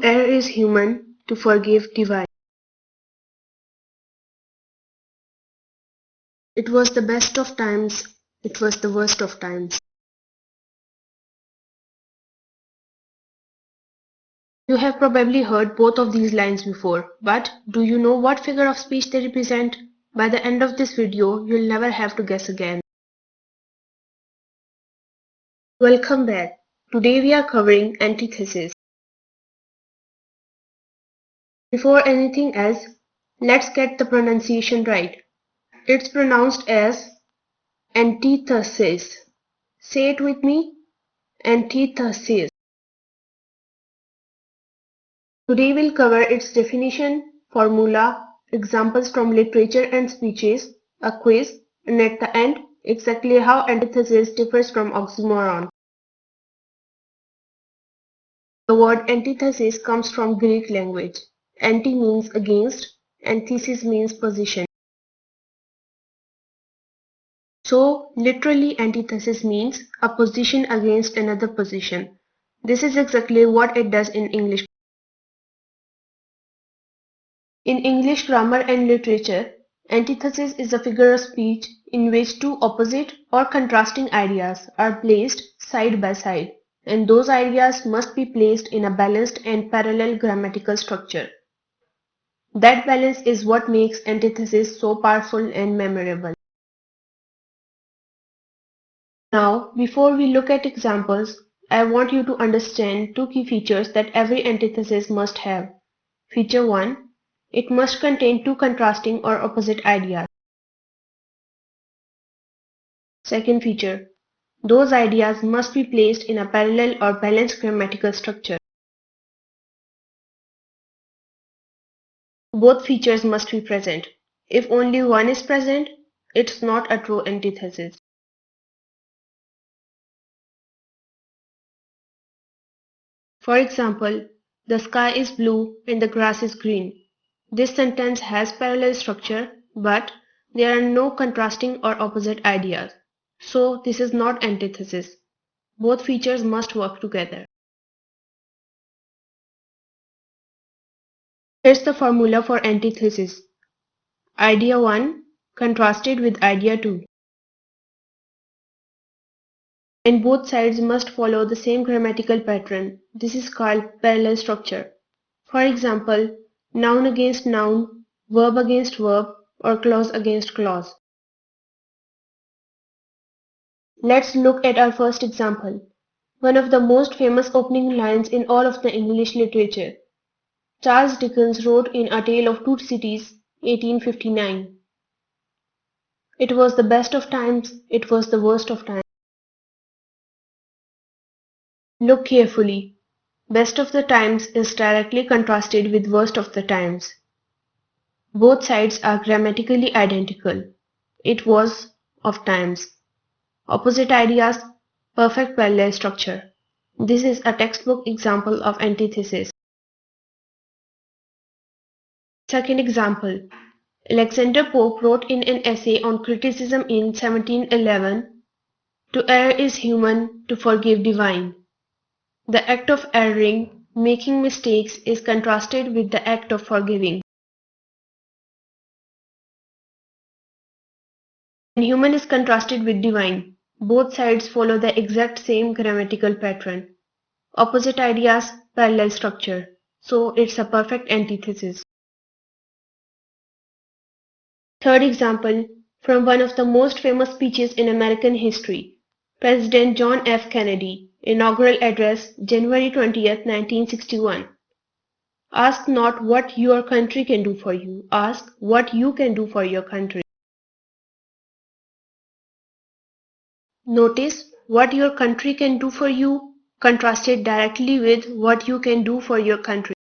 err is human, to forgive divine. It was the best of times, it was the worst of times. You have probably heard both of these lines before, but do you know what figure of speech they represent? By the end of this video, you'll never have to guess again. Welcome back. Today we are covering antithesis. Before anything else, let's get the pronunciation right. It's pronounced as antithesis. Say it with me, antithesis. Today we'll cover its definition, formula, examples from literature and speeches, a quiz, and at the end, exactly how antithesis differs from oxymoron. The word antithesis comes from Greek language. Anti means against, and thesis means position. So, literally antithesis means a position against another position. This is exactly what it does in English. In English grammar and literature, antithesis is a figure of speech in which two opposite or contrasting ideas are placed side by side, and those ideas must be placed in a balanced and parallel grammatical structure. That balance is what makes antithesis so powerful and memorable. Now, before we look at examples, I want you to understand two key features that every antithesis must have. Feature 1. It must contain two contrasting or opposite ideas. Second feature. Those ideas must be placed in a parallel or balanced grammatical structure. Both features must be present. If only one is present, it's not a true antithesis. For example, the sky is blue and the grass is green. This sentence has parallel structure, but there are no contrasting or opposite ideas. So this is not antithesis. Both features must work together. Here's the formula for antithesis. Idea 1 contrasted with idea 2. And both sides must follow the same grammatical pattern. This is called parallel structure. For example, noun against noun, verb against verb, or clause against clause. Let's look at our first example. One of the most famous opening lines in all of the English literature. Charles Dickens wrote in A Tale of Two Cities, 1859. It was the best of times, it was the worst of times. Look carefully. Best of the times is directly contrasted with worst of the times. Both sides are grammatically identical. It was of times. Opposite ideas, perfect parallel structure. This is a textbook example of antithesis. Second example. Alexander Pope wrote in an essay on criticism in 1711, "To err is human, to forgive divine." The act of erring, making mistakes, is contrasted with the act of forgiving. And human is contrasted with divine. Both sides follow the exact same grammatical pattern. Opposite ideas, parallel structure. So it's a perfect antithesis. Third example, from one of the most famous speeches in American history, President John F. Kennedy, inaugural address, January 20th, 1961. Ask not what your country can do for you, ask what you can do for your country. Notice what your country can do for you contrasted directly with what you can do for your country.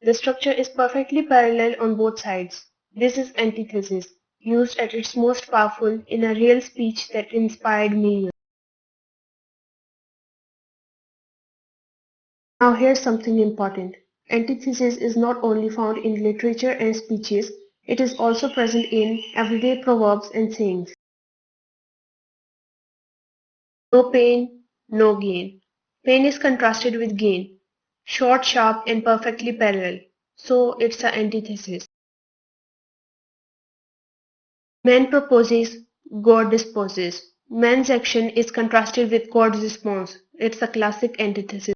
The structure is perfectly parallel on both sides. This is antithesis, used at its most powerful in a real speech that inspired millions. Now here's something important. Antithesis is not only found in literature and speeches, it is also present in everyday proverbs and sayings. No pain, no gain. Pain is contrasted with gain. Short, sharp, and perfectly parallel. So it's an antithesis. Man proposes, God disposes. Man's action is contrasted with God's response. It's a classic antithesis.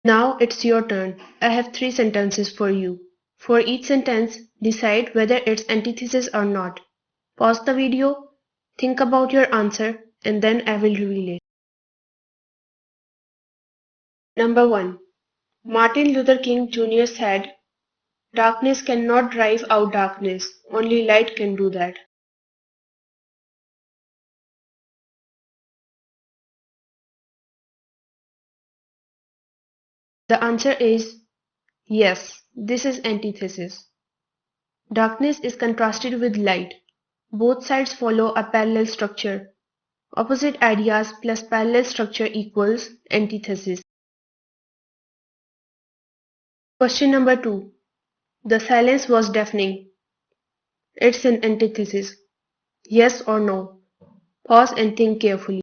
Now it's your turn. I have three sentences for you. For each sentence, decide whether it's antithesis or not. Pause the video, think about your answer, and then I will reveal it. Number 1. Martin Luther King Jr. said, "Darkness cannot drive out darkness, only light can do that." The answer is yes, this is antithesis. Darkness is contrasted with light. Both sides follow a parallel structure. Opposite ideas plus parallel structure equals antithesis. Question number 2. The silence was deafening. It's an antithesis. Yes or no? Pause and think carefully.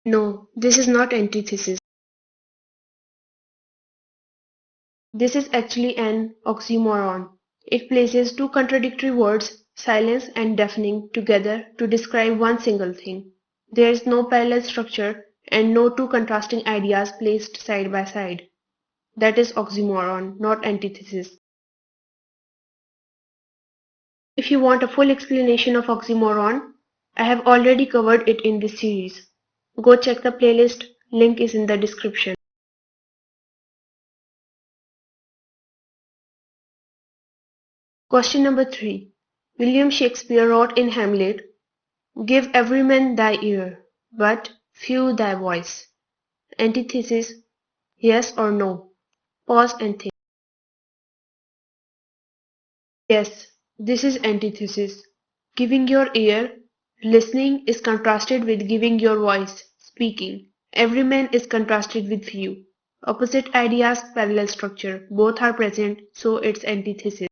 No, this is not antithesis. This is actually an oxymoron. It places two contradictory words, silence and deafening, together to describe one single thing. There is no parallel structure and no two contrasting ideas placed side by side. That is oxymoron, not antithesis. If you want a full explanation of oxymoron, I have already covered it in this series. Go check the playlist, link is in the description. Question number 3. William Shakespeare wrote in Hamlet, "Give every man thy ear, but few thy voice." Antithesis, yes or no? Pause and think. Yes, this is antithesis. Giving your ear, listening, is contrasted with giving your voice, speaking. Every man is contrasted with few. Opposite ideas, parallel structure. Both are present, so it's antithesis.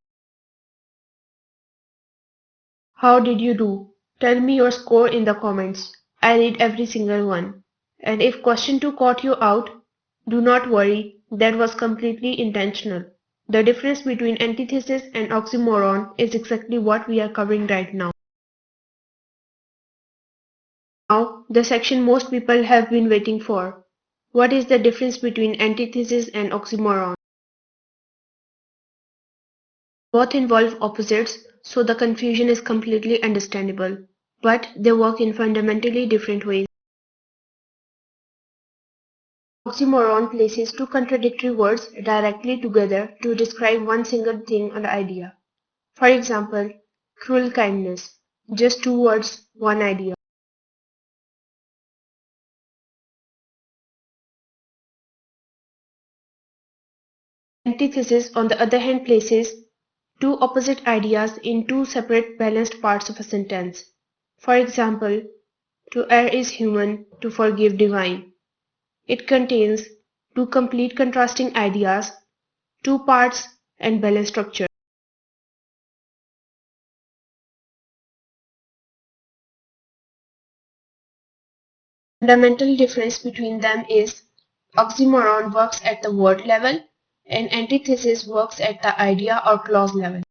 How did you do? Tell me your score in the comments. I read every single one. And if question 2 caught you out, do not worry, that was completely intentional. The difference between antithesis and oxymoron is exactly what we are covering right now. Now, the section most people have been waiting for. What is the difference between antithesis and oxymoron? Both involve opposites, so the confusion is completely understandable. But they work in fundamentally different ways. Oxymoron places two contradictory words directly together to describe one single thing or idea. For example, cruel kindness. Just two words, one idea. Antithesis, on the other hand, places two opposite ideas in two separate balanced parts of a sentence. For example, to err is human, to forgive divine. It contains two complete contrasting ideas, two parts, and balanced structure. The fundamental difference between them is oxymoron works at the word level and antithesis works at the idea or clause level.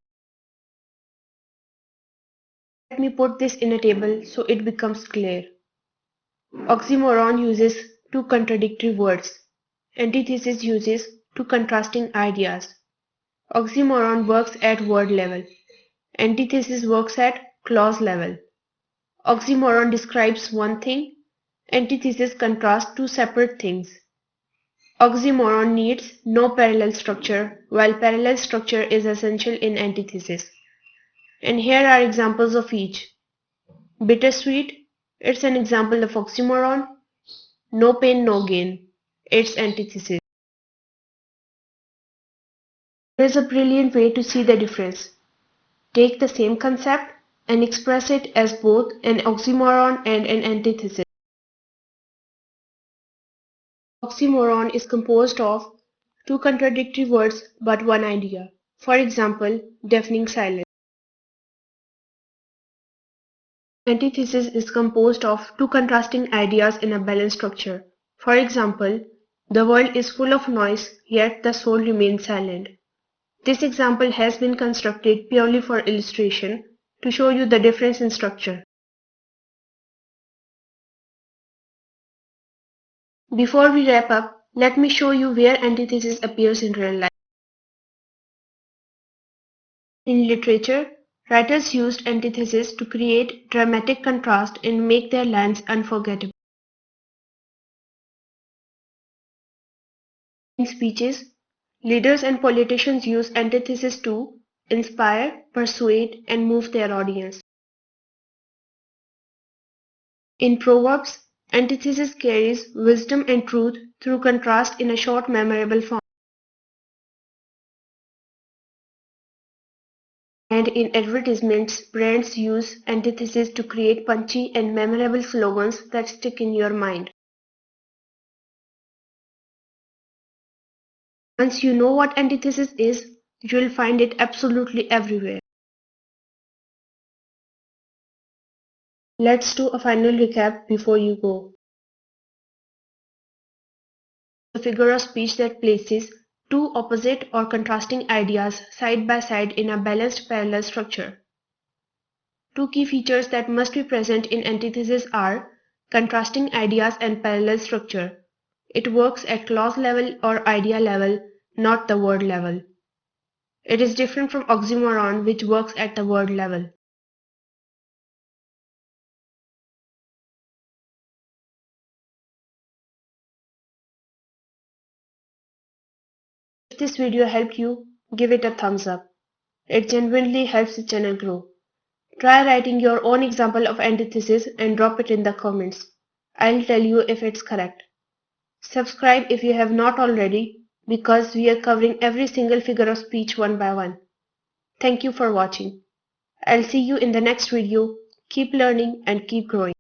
Let me put this in a table so it becomes clear. Oxymoron uses two contradictory words. Antithesis uses two contrasting ideas. Oxymoron works at word level. Antithesis works at clause level. Oxymoron describes one thing. Antithesis contrasts two separate things. Oxymoron needs no parallel structure, while parallel structure is essential in antithesis. And here are examples of each. Bittersweet, it's an example of oxymoron. No pain, no gain, it's antithesis. There is a brilliant way to see the difference. Take the same concept and express it as both an oxymoron and an antithesis. Oxymoron is composed of two contradictory words but one idea. For example, deafening silence. Antithesis is composed of two contrasting ideas in a balanced structure. For example, the world is full of noise, yet the soul remains silent. This example has been constructed purely for illustration to show you the difference in structure. Before we wrap up, let me show you where antithesis appears in real life. In literature, writers used antithesis to create dramatic contrast and make their lines unforgettable. In speeches, leaders and politicians use antithesis to inspire, persuade, and move their audience. In proverbs, antithesis carries wisdom and truth through contrast in a short, memorable form. And in advertisements, brands use antithesis to create punchy and memorable slogans that stick in your mind. Once you know what antithesis is, you'll find it absolutely everywhere. Let's do a final recap before you go. A figure of speech that places two opposite or contrasting ideas side by side in a balanced parallel structure. Two key features that must be present in antithesis are contrasting ideas and parallel structure. It works at clause level or idea level, not the word level. It is different from oxymoron, which works at the word level. If this video helped you, give it a thumbs up. It genuinely helps the channel grow. Try writing your own example of antithesis and drop it in the comments. I'll tell you if it's correct. Subscribe if you have not already, because we are covering every single figure of speech one by one. Thank you for watching. I'll see you in the next video. Keep learning and keep growing.